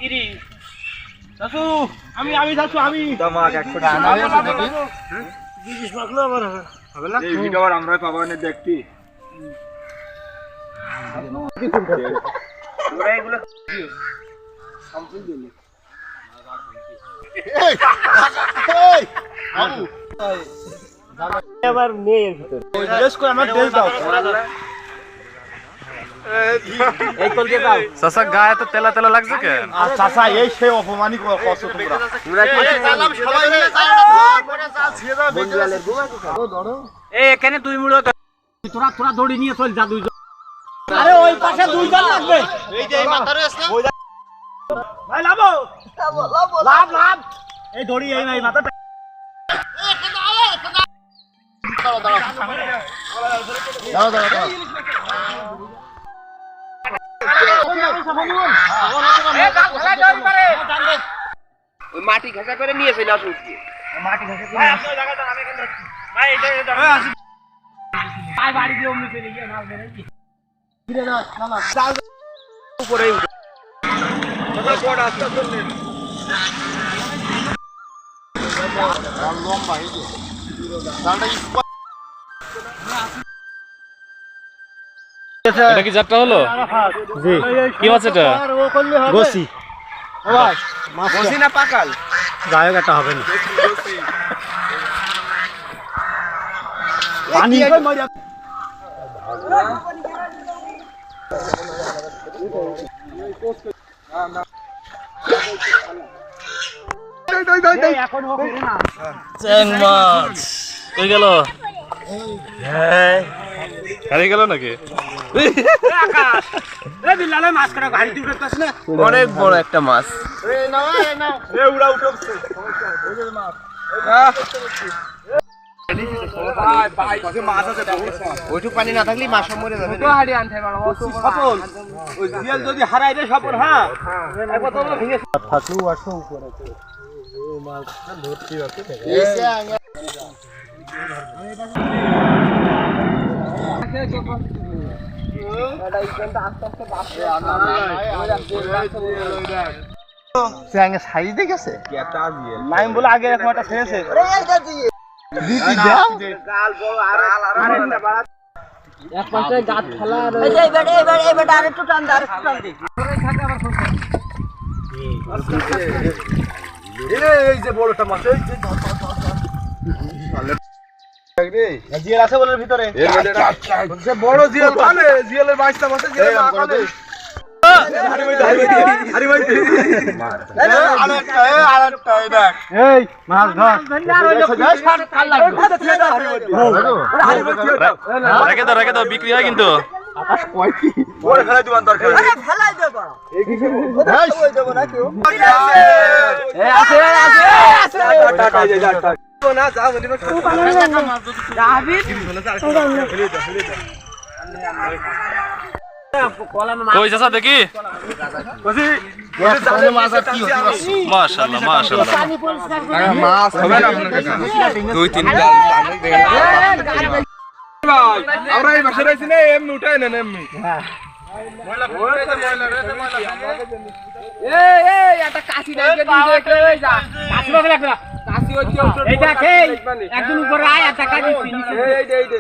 ইরি চাচু আমি চাচু আমি তোমাক 100 টাকা না আছে নাকি জিনিস পাগলো আবার হবে না এই ভিডিও আমরা পাবো না দেখতি তোরা এগুলো কমপ্লিট দিলি এই এই আমু এবার মেয়ের ভিতর ড্রেস করে আমার ড্রেস দাও এই কল দিয়ে দাও চাচা গায়ে তো তেলা তেলা লাগছে কেন আর চাচা এই সেই অপমানই কষ্ট তোমরা আরে সালাম সবাই মিলে পরে চাল ছিয়ে দাও বন্ধুয়ালের গোবা তো ধরো এই এখানে দুই মুড়ো তোরা দড়ি নিয়ে চল যা দুইজন আরে ওই পাশে দুইজন লাগবে এই যে এই মাথারে আছে না ভাই লাভো লাভ লাভ এই দড়ি এই নাই মাথা দাও দাও দাও ওই মাটি ঘাসা করে নিয়ে চলে আসুন মাটি ঘাসা করে আপনি জায়গা দাও আমি এখানে রাখছি ভাই এটা ভাই বাড়ি দিয়ে অমনি চলে গিয়ে মাছ ধরে কি ফিরে না না চাল উপরে উঠে সকাল কোড আসতে চললে লম্বা এই যে ডালটা এটা কি যাত্রা হলো জি কি মাছ এটা গোসি ওয়াস গোসি না পাকাল গায়ক এটা হবে না পানি কই মরিয়া এখন হবে না চ্যাং মাছ কই গেল হারিয়ে গেল নাকি আকাশ এ বিল্লালে মাছ কাটা গাড়ি দিতে পারছিস না অনেক বড় একটা মাছ এই নাও এ উড়া উঠছে ওই যে মাছ ওইটুক পানি না থাকলে মাছ মরে যাবে তো হাড়ি আনতে পারবো সফল ওই জিয়াল যদি হারাই রে সফল হ্যাঁ একবার তো আমরা ভেঙে থাকলেও আসো উপরে এই মাছ ধরতে আছে এসে আগে সঙ্গে সাইজ দেখেছে কেটা দিয়ে লাইন বলে আগে এরকম একটা ছেড়েছে দিদি দাও গাল বড় আর আরেকটা বাড়া এক পাশে গাছ ফেলা আর এই বেটা আরেকটু টান দে আরেকটু টান দে এই যে বড়টা মাছ এই যে জিয়াল আছে বলের ভিতরে সে বড় জিয়াল মানে জিয়ালের 22টা মাছ জিয়াল না কালে হারি ভাই আরেকটা এই দেখ এই মাছ ধর আর ওই যে সাড়ে কাল লাগবে রেখে দাও বিক্রি হয় কিন্তু ওরে ফেলাই দিবান দরকার আরে ফেলাই দে বড় ওই দেব না কেউ এই আছে টাটা এই যা টাটা না যাও বলি যাবি কই চাচা দেখি মাছ আর কি হচ্ছে মাশাআল্লাহ মাশাআল্লাহ মাছ হবে না আপনার কাছে দুই তিন আমরা এই বাসা রইছি না এমনি উঠাই না এমনি এই একটা কাশি নাইকে দিয়ে দে এই যা কাশি বাবা লাগবে কাশি হচ্ছে এটা খেই একদম উপরে আয় একটা কাশি নিচে এই দে